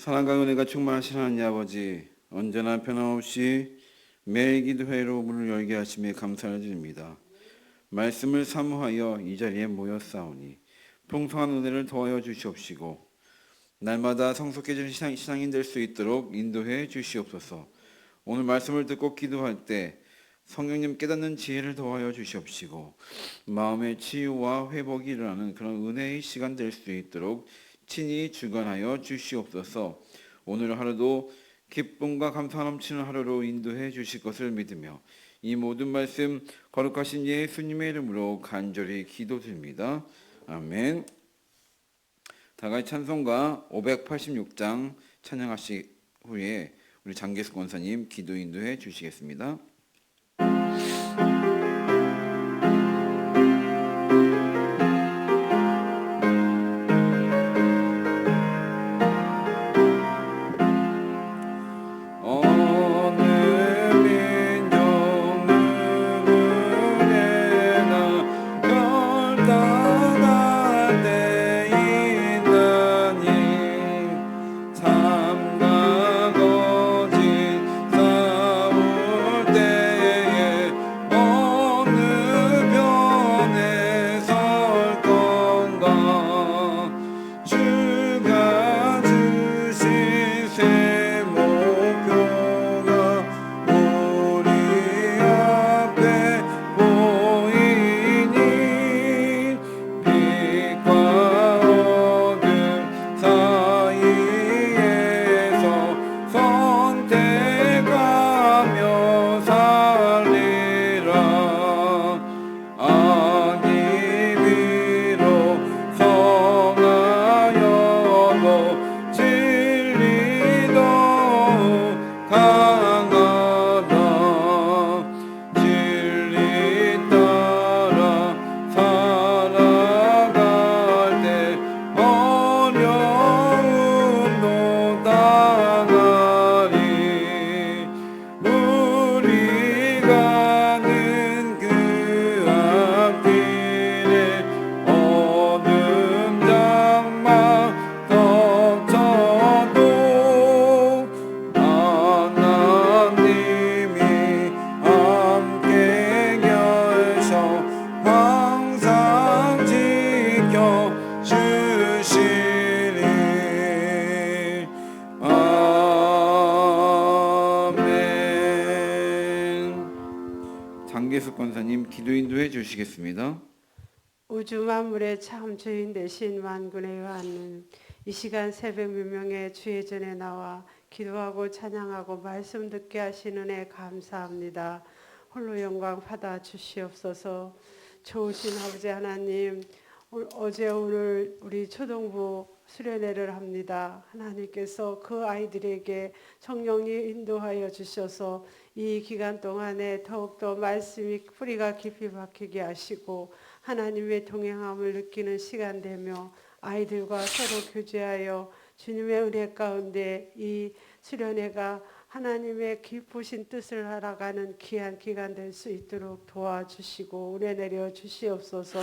사랑과 은혜가 충만하신 하나님 아버지, 언제나 변함없이 매일 기도회로 문을 열게 하심에 감사를 드립니다. 말씀을 사모하여 이 자리에 모였사오니 풍성한 은혜를 더하여 주시옵시고 날마다 성숙해진 신앙인 될 수 있도록 인도해 주시옵소서. 오늘 말씀을 듣고 기도할 때 성령님 깨닫는 지혜를 더하여 주시옵시고 마음의 치유와 회복이 일어나는 그런 은혜의 시간 될 수 있도록 친히 주관하여 주시옵소서. 오늘 하루도 기쁨과 감사 넘치는 하루로 인도해 주실 것을 믿으며 이 모든 말씀 거룩하신 예수님의 이름으로 간절히 기도드립니다. 아멘. 다 같이 찬송가 586장 찬양하시 후에 우리 장계숙 권사님 기도 인도해 주시겠습니다. 장계숙 권사님 기도 인도해 주시겠습니다. 우주 만물의 참 주인 되신 만군의 여하님, 이 시간 새벽 미명에 주의 전에 나와 기도하고 찬양하고 말씀 듣게 하시는 은혜 감사합니다. 홀로 영광 받아 주시옵소서. 좋으신 아버지 하나님, 어제 오늘 우리 초등부 수련회를 합니다. 하나님께서 그 아이들에게 성령님 인도하여 주셔서 이 기간 동안에 더욱더 말씀이 뿌리가 깊이 박히게 하시고 하나님의 동행함을 느끼는 시간 되며 아이들과 서로 교제하여 주님의 은혜 가운데 이 수련회가 하나님의 기쁘신 뜻을 알아가는 귀한 기간 될 수 있도록 도와주시고 은혜 내려 주시옵소서.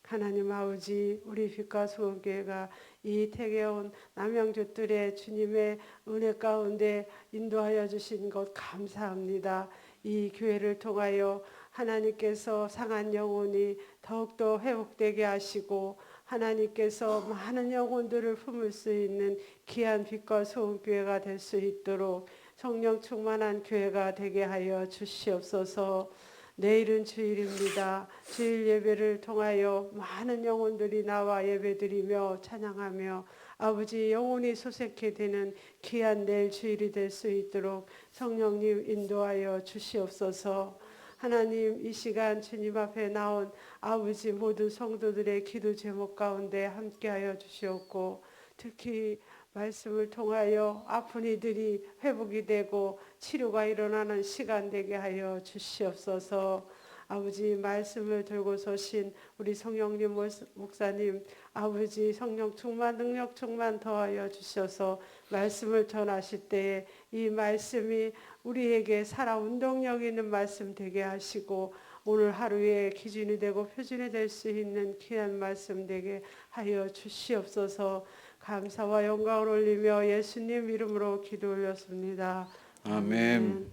하나님 아버지, 우리 빛과 소원교회가 이 태계온 남양주들의 주님의 은혜 가운데 인도하여 주신 것 감사합니다. 이 교회를 통하여 하나님께서 상한 영혼이 더욱더 회복되게 하시고 하나님께서 많은 영혼들을 품을 수 있는 귀한 빛과 소원교회가 될 수 있도록 성령 충만한 교회가 되게 하여 주시옵소서. 내일은 주일입니다. 주일 예배를 통하여 많은 영혼들이 나와 예배드리며 찬양하며 아버지 영혼이 소생케 되는 귀한 내일 주일이 될 수 있도록 성령님 인도하여 주시옵소서. 하나님, 이 시간 주님 앞에 나온 아버지 모든 성도들의 기도 제목 가운데 함께하여 주시옵고 특히 말씀을 통하여 아픈 이들이 회복이 되고 치료가 일어나는 시간 되게 하여 주시옵소서. 아버지 말씀을 들고 서신 우리 성령님 목사님, 아버지 성령 충만 능력 충만 더하여 주셔서 말씀을 전하실 때에 이 말씀이 우리에게 살아 운동력 있는 말씀 되게 하시고 오늘 하루의 기준이 되고 표준이 될 수 있는 귀한 말씀 되게 하여 주시옵소서. 감사와 영광을 올리며 예수님 이름으로 기도 올렸습니다. 아멘.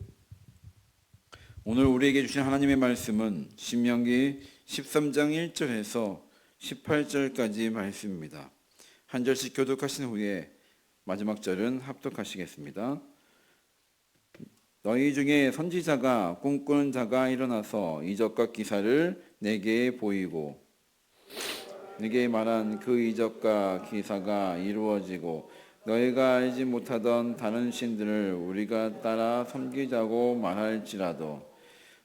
오늘 우리에게 주신 하나님의 말씀은 신명기 13장 1절에서 18절까지 말씀입니다. 한 절씩 교독하신 후에 마지막 절은 합독하시겠습니다. 너희 중에 선지자가 꿈꾸는 자가 일어나서 이적과 기사를 내게 보이고 내게 말한 그 이적과 기사가 이루어지고 너희가 알지 못하던 다른 신들을 우리가 따라 섬기자고 말할지라도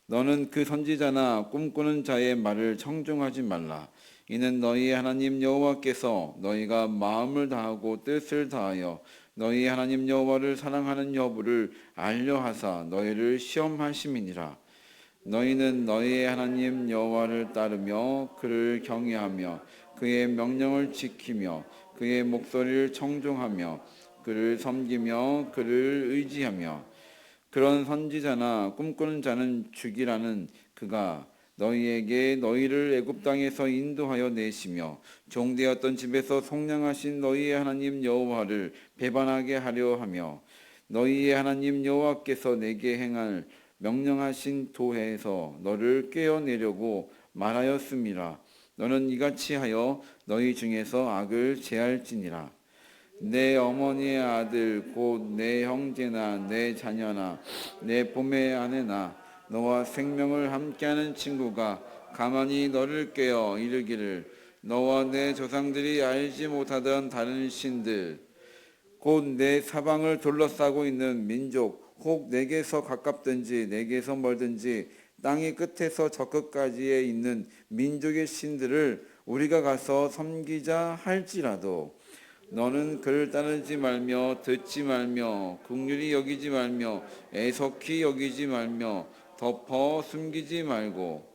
너는 그 선지자나 꿈꾸는 자의 말을 청중하지 말라. 이는 너희의 하나님 여호와께서 너희가 마음을 다하고 뜻을 다하여 너희 하나님 여호와를 사랑하는 여부를 알려하사 너희를 시험하심이니라. 너희는 너희의 하나님 여호와를 따르며 그를 경외하며 그의 명령을 지키며 그의 목소리를 청종하며 그를 섬기며 그를 의지하며 그런 선지자나 꿈꾸는 자는 죽이라는 그가 너희에게 너희를 애굽 땅에서 인도하여 내시며 종되었던 집에서 속량하신 너희의 하나님 여호와를 배반하게 하려 하며 너희의 하나님 여호와께서 내게 행할 명령하신 도에서 너를 꿰어내려고 말하였음이라. 너는 이같이 하여 너희 중에서 악을 제할지니라. 내 어머니의 아들 곧 내 형제나 내 자녀나 내 봄의 아내나 너와 생명을 함께하는 친구가 가만히 너를 꿰어 이르기를 너와 내 조상들이 알지 못하던 다른 신들 곧 내 사방을 둘러싸고 있는 민족 혹 내게서 가깝든지 내게서 멀든지 땅의 끝에서 저 끝까지에 있는 민족의 신들을 우리가 가서 섬기자 할지라도 너는 그를 따르지 말며 듣지 말며 긍휼히 여기지 말며 애석히 여기지 말며 덮어 숨기지 말고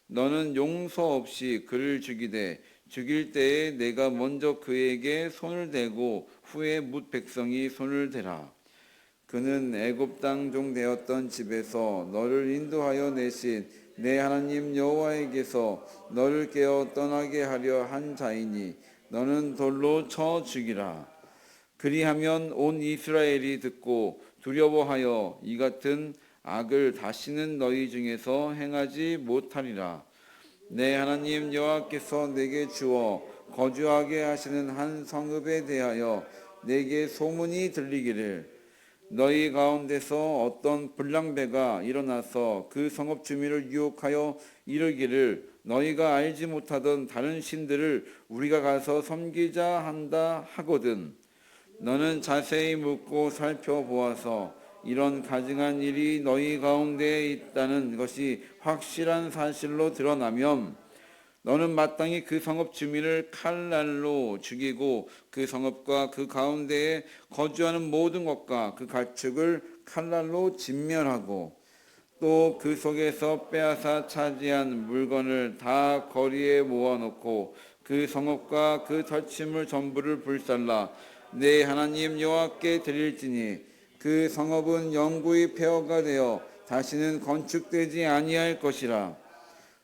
너는 용서 없이 그를 죽이되 죽일 때에 내가 먼저 그에게 손을 대고 후에 뭇 백성이 손을 대라. 그는 애굽 땅 종 되었던 집에서 너를 인도하여 내신 내 하나님 여호와에게서 너를 깨어 떠나게 하려 한 자이니 너는 돌로 쳐 죽이라. 그리하면 온 이스라엘이 듣고 두려워하여 이 같은 악을 다시는 너희 중에서 행하지 못하리라. 내 하나님 여호와께서 내게 주어 거주하게 하시는 한 성읍에 대하여 내게 소문이 들리기를 너희 가운데서 어떤 불량배가 일어나서 그 성읍 주민을 유혹하여 이르기를 너희가 알지 못하던 다른 신들을 우리가 가서 섬기자 한다 하거든 너는 자세히 묻고 살펴보아서 이런 가증한 일이 너희 가운데에 있다는 것이 확실한 사실로 드러나면 너는 마땅히 그 성읍 주민을 칼날로 죽이고 그 성읍과 그 가운데에 거주하는 모든 것과 그 가축을 칼날로 진멸하고 또 그 속에서 빼앗아 차지한 물건을 다 거리에 모아놓고 그 성읍과 그 덜침을 전부를 불살라 내 하나님 여호와께 드릴지니 그 성읍은 영구히 폐허가 되어 다시는 건축되지 아니할 것이라.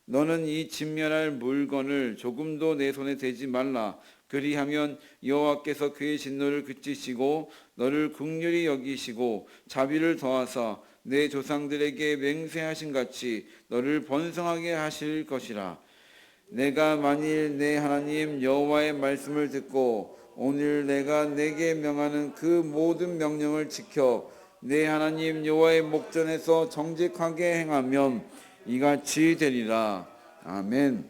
너는 이 진멸할 물건을 조금도 내 손에 대지 말라. 그리하면 여호와께서 그의 진노를 그치시고 너를 긍휼히 여기시고 자비를 더하사 내 조상들에게 맹세하신 같이 너를 번성하게 하실 것이라. 내가 만일 내 하나님 여호와의 말씀을 듣고 오늘 내가 내게 명하는 그 모든 명령을 지켜 내 하나님 여호와의 목전에서 정직하게 행하면 이같이 되리라. 아멘.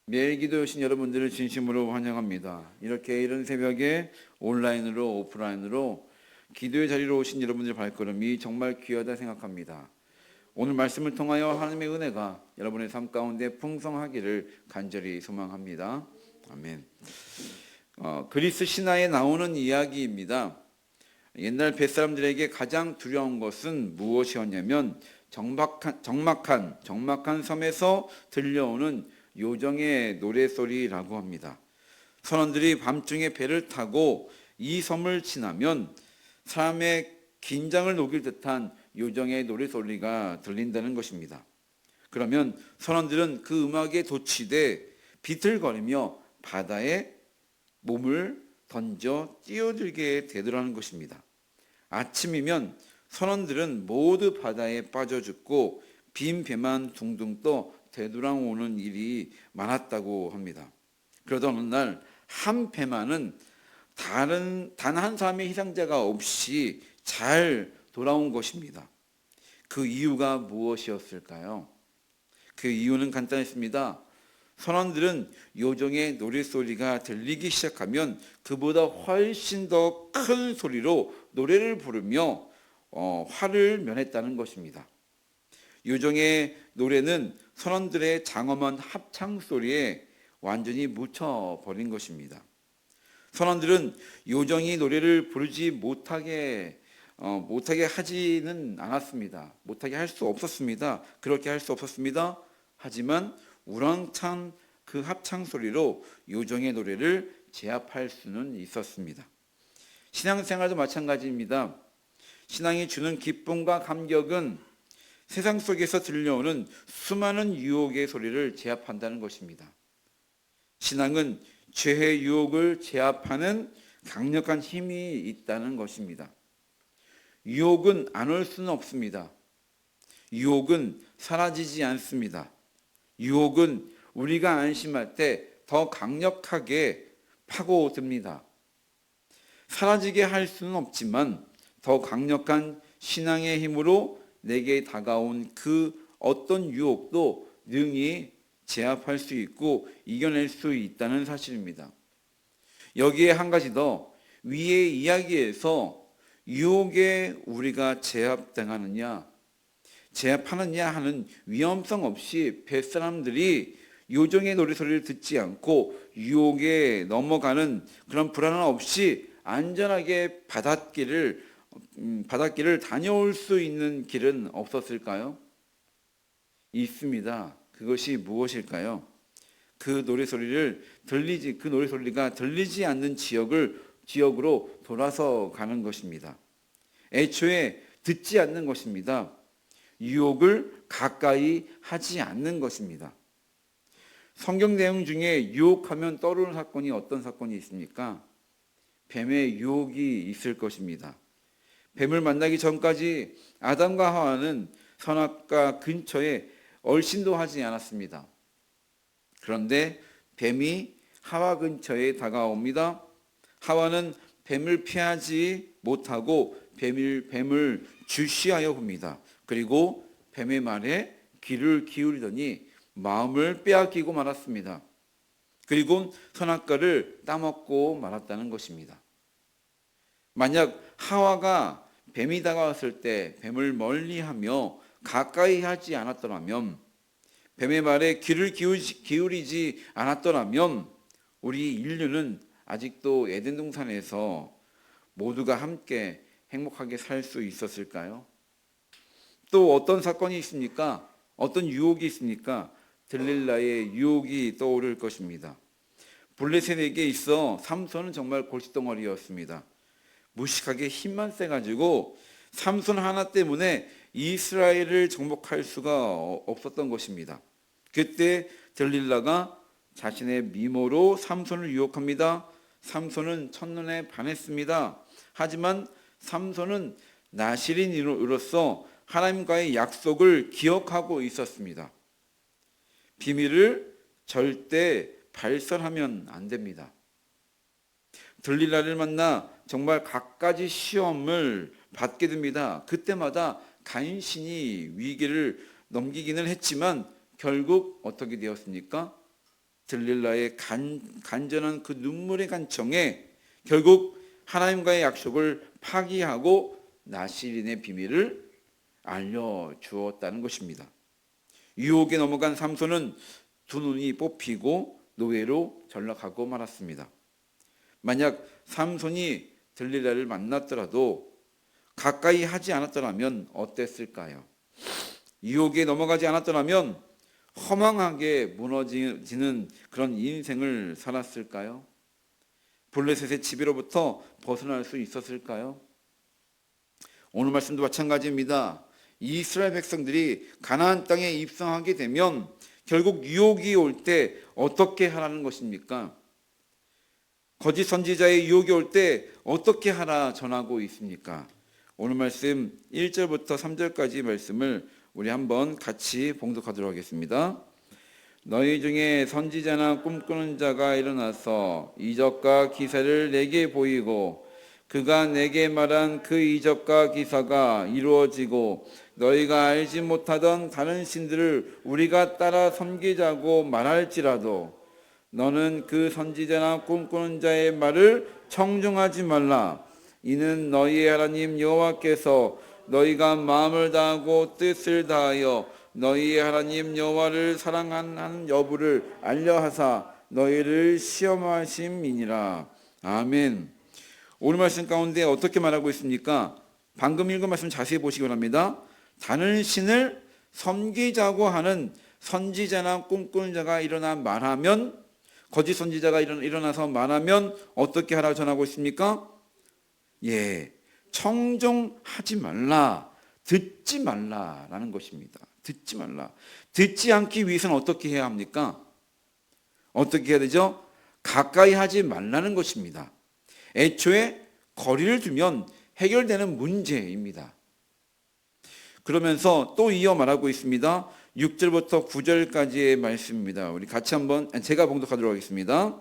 매일 기도에 오신 여러분들을 진심으로 환영합니다. 이렇게 이른 새벽에 온라인으로 오프라인으로 기도의 자리로 오신 여러분들의 발걸음이 정말 귀하다 생각합니다. 오늘 말씀을 통하여 하나님의 은혜가 여러분의 삶 가운데 풍성하기를 간절히 소망합니다. 아멘. 그리스 신화에 나오는 이야기입니다. 옛날 뱃사람들에게 가장 두려운 것은 무엇이었냐면 적막한 섬에서 들려오는 요정의 노래소리라고 합니다. 선원들이 밤중에 배를 타고 이 섬을 지나면 사람의 긴장을 녹일 듯한 요정의 노래소리가 들린다는 것입니다. 그러면 선원들은 그 음악에 도취돼 비틀거리며 바다에 몸을 던져 뛰어들게 되더라는 것입니다. 아침이면 선원들은 모두 바다에 빠져 죽고 빈 배만 둥둥 떠 되돌아오는 일이 많았다고 합니다. 그러던 어느 날 한 배만은 단 한 사람의 희생자가 없이 잘 돌아온 것입니다. 그 이유가 무엇이었을까요? 그 이유는 간단했습니다. 선원들은 요정의 노랫소리가 들리기 시작하면 그보다 훨씬 더 큰 소리로 노래를 부르며 화를 면했다는 것입니다. 요정의 노래는 선원들의 장엄한 합창 소리에 완전히 묻혀버린 것입니다. 선원들은 요정이 노래를 부르지 못하게 하지는 않았습니다. 못하게 할 수 없었습니다. 그렇게 할 수 없었습니다. 하지만 우렁찬 그 합창 소리로 요정의 노래를 제압할 수는 있었습니다. 신앙생활도 마찬가지입니다. 신앙이 주는 기쁨과 감격은 세상 속에서 들려오는 수많은 유혹의 소리를 제압한다는 것입니다. 신앙은 죄의 유혹을 제압하는 강력한 힘이 있다는 것입니다. 유혹은 안 올 수는 없습니다. 유혹은 사라지지 않습니다. 유혹은 우리가 안심할 때 더 강력하게 파고듭니다. 사라지게 할 수는 없지만 더 강력한 신앙의 힘으로 내게 다가온 그 어떤 유혹도 능히 제압할 수 있고 이겨낼 수 있다는 사실입니다. 여기에 한 가지 더, 위의 이야기에서 유혹에 우리가 제압하느냐 하는 위험성 없이 뱃사람들이 요정의 노래소리를 듣지 않고 유혹에 넘어가는 그런 불안 없이 안전하게 바닷길을 다녀올 수 있는 길은 없었을까요? 있습니다. 그것이 무엇일까요? 그 노래소리가 들리지 않는 지역으로 돌아서 가는 것입니다. 애초에 듣지 않는 것입니다. 유혹을 가까이 하지 않는 것입니다. 성경 내용 중에 유혹하면 떠오르는 사건이 어떤 사건이 있습니까? 뱀의 유혹이 있을 것입니다. 뱀을 만나기 전까지 아담과 하와는 선악과 근처에 얼씬도 하지 않았습니다. 그런데 뱀이 하와 근처에 다가옵니다. 하와는 뱀을 피하지 못하고 뱀을 주시하여 봅니다. 그리고 뱀의 말에 귀를 기울이더니 마음을 빼앗기고 말았습니다. 그리고 선악과를 따먹고 말았다는 것입니다. 만약 하와가 뱀이 다가왔을 때 뱀을 멀리하며 가까이 하지 않았더라면, 뱀의 말에 귀를 기울이지 않았더라면 우리 인류는 아직도 에덴 동산에서 모두가 함께 행복하게 살 수 있었을까요? 또 어떤 사건이 있습니까? 어떤 유혹이 있습니까? 들릴라의 유혹이 떠오를 것입니다. 블레셋에게 있어 삼손은 정말 골칫덩어리였습니다. 무식하게 힘만 세가지고 삼손 하나 때문에 이스라엘을 정복할 수가 없었던 것입니다. 그때 들릴라가 자신의 미모로 삼손을 유혹합니다. 삼손은 첫눈에 반했습니다. 하지만 삼손은 나실인으로서 하나님과의 약속을 기억하고 있었습니다. 비밀을 절대 발설하면 안 됩니다. 들릴라를 만나 정말 갖가지 시험을 받게 됩니다. 그때마다 간신히 위기를 넘기기는 했지만 결국 어떻게 되었습니까? 들릴라의 간절한 그 눈물의 간청에 결국 하나님과의 약속을 파기하고 나실인의 비밀을 알려주었다는 것입니다. 유혹에 넘어간 삼손은 두 눈이 뽑히고 노예로 전락하고 말았습니다. 만약 삼손이 들릴라를 만났더라도 가까이 하지 않았더라면 어땠을까요? 유혹에 넘어가지 않았더라면 허망하게 무너지는 그런 인생을 살았을까요? 블레셋의 지배로부터 벗어날 수 있었을까요? 오늘 말씀도 마찬가지입니다. 이스라엘 백성들이 가나안 땅에 입성하게 되면 결국 유혹이 올 때 어떻게 하라는 것입니까? 거짓 선지자의 유혹이 올 때 어떻게 하라 전하고 있습니까? 오늘 말씀 1절부터 3절까지 말씀을 우리 한번 같이 봉독하도록 하겠습니다. 너희 중에 선지자나 꿈꾸는 자가 일어나서 이적과 기사를 내게 보이고 그가 내게 말한 그 이적과 기사가 이루어지고 너희가 알지 못하던 다른 신들을 우리가 따라 섬기자고 말할지라도 너는 그 선지자나 꿈꾸는 자의 말을 청중하지 말라. 이는 너희의 하나님 여호와께서 너희가 마음을 다하고 뜻을 다하여 너희의 하나님 여호와를 사랑하는 여부를 알려하사 너희를 시험하심이니라. 아멘. 오늘 말씀 가운데 어떻게 말하고 있습니까? 방금 읽은 말씀 자세히 보시기 바랍니다. 다른 신을 섬기자고 하는 선지자나 꿈꾸는 자가 일어나 말하면, 거짓 선지자가 일어나서 말하면 어떻게 하라고 전하고 있습니까? 청종하지 말라, 듣지 말라라는 것입니다. 듣지 말라. 듣지 않기 위해서는 어떻게 해야 합니까? 어떻게 해야 되죠? 가까이 하지 말라는 것입니다. 애초에 거리를 두면 해결되는 문제입니다. 그러면서 또 이어 말하고 있습니다. 6절부터 9절까지의 말씀입니다. 우리 같이 한번 제가 봉독하도록 하겠습니다.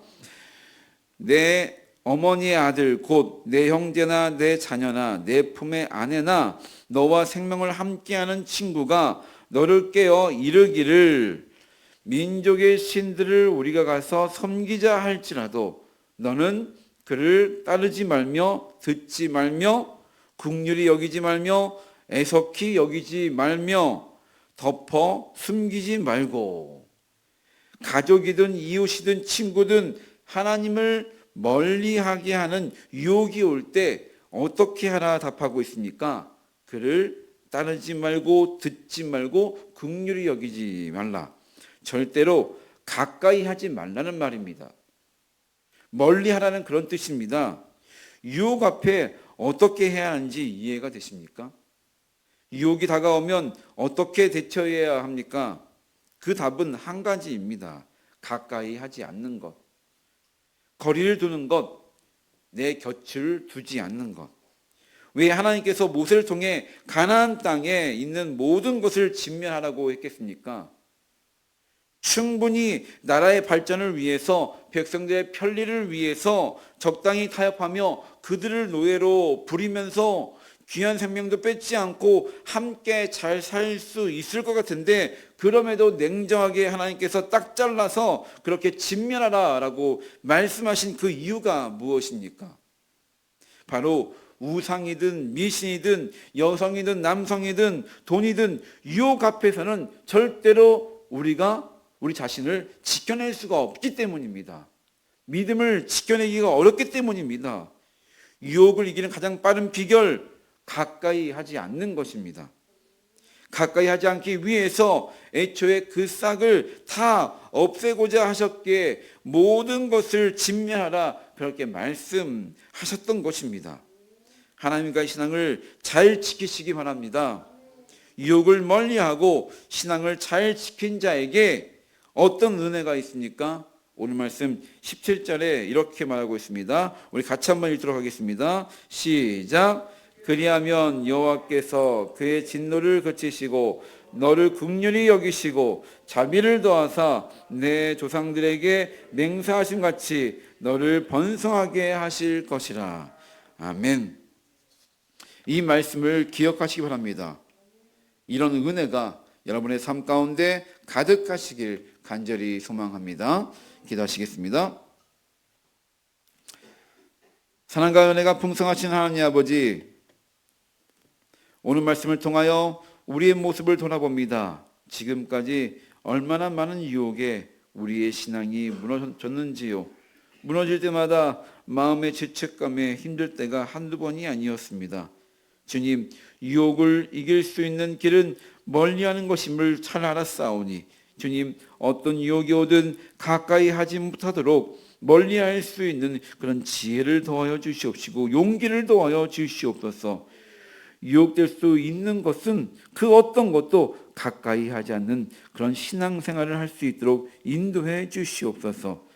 내 어머니의 아들 곧 내 형제나 내 자녀나 내 품의 아내나 너와 생명을 함께하는 친구가 너를 깨어 이르기를 민족의 신들을 우리가 가서 섬기자 할지라도 너는 그를 따르지 말며 듣지 말며 긍휼히 여기지 말며 애석히 여기지 말며 덮어 숨기지 말고 가족이든 이웃이든 친구든 하나님을 멀리하게 하는 유혹이 올 때 어떻게 하라 답하고 있습니까? 그를 따르지 말고 듣지 말고 긍휼히 여기지 말라. 절대로 가까이 하지 말라는 말입니다. 멀리 하라는 그런 뜻입니다. 유혹 앞에 어떻게 해야 하는지 이해가 되십니까? 유혹이 다가오면 어떻게 대처해야 합니까? 그 답은 한 가지입니다. 가까이 하지 않는 것. 거리를 두는 것. 내 곁을 두지 않는 것. 왜 하나님께서 모세를 통해 가나안 땅에 있는 모든 것을 진멸하라고 했겠습니까? 충분히 나라의 발전을 위해서 백성들의 편리를 위해서 적당히 타협하며 그들을 노예로 부리면서 귀한 생명도 뺏지 않고 함께 잘 살 수 있을 것 같은데 그럼에도 냉정하게 하나님께서 딱 잘라서 그렇게 진멸하라라고 말씀하신 그 이유가 무엇입니까? 바로 우상이든 미신이든 여성이든 남성이든 돈이든 유혹 앞에서는 절대로 우리가 우리 자신을 지켜낼 수가 없기 때문입니다. 믿음을 지켜내기가 어렵기 때문입니다. 유혹을 이기는 가장 빠른 비결, 가까이 하지 않는 것입니다. 가까이 하지 않기 위해서 애초에 그 싹을 다 없애고자 하셨기에 모든 것을 진멸하라 그렇게 말씀하셨던 것입니다. 하나님과의 신앙을 잘 지키시기 바랍니다. 유혹을 멀리하고 신앙을 잘 지킨 자에게 어떤 은혜가 있습니까? 오늘 말씀 17절에 이렇게 말하고 있습니다. 우리 같이 한번 읽도록 하겠습니다. 시작. 그리하면 여호와께서 그의 진노를 그치시고 너를 긍휼히 여기시고 자비를 더하사 내 조상들에게 맹세하신 같이 너를 번성하게 하실 것이라. 아멘. 이 말씀을 기억하시기 바랍니다. 이런 은혜가 여러분의 삶 가운데 가득하시길 간절히 소망합니다. 기도하시겠습니다. 사랑과 은혜가 풍성하신 하나님 아버지, 오늘 말씀을 통하여 우리의 모습을 돌아봅니다. 지금까지 얼마나 많은 유혹에 우리의 신앙이 무너졌는지요. 무너질 때마다 마음의 죄책감에 힘들 때가 한두 번이 아니었습니다. 주님, 유혹을 이길 수 있는 길은 멀리하는 것임을 잘 알았사오니 주님, 어떤 유혹이 오든 가까이 하지 못하도록 멀리할 수 있는 그런 지혜를 더하여 주시옵시고 용기를 더하여 주시옵소서. 유혹될 수 있는 것은 그 어떤 것도 가까이 하지 않는 그런 신앙생활을 할 수 있도록 인도해 주시옵소서.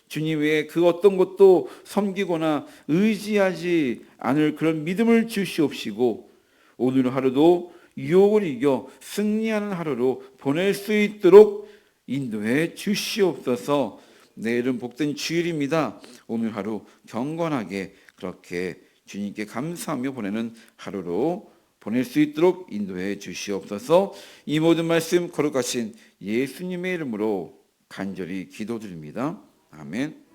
주님 외에 그 어떤 것도 섬기거나 의지하지 않을 그런 믿음을 주시옵시고 오늘 하루도 유혹을 이겨 승리하는 하루로 보낼 수 있도록 인도해 주시옵소서. 내일은 복된 주일입니다. 오늘 하루 경건하게 그렇게 주님께 감사하며 보내는 하루로 보낼 수 있도록 인도해 주시옵소서. 이 모든 말씀 거룩하신 예수님의 이름으로 간절히 기도드립니다. 아멘.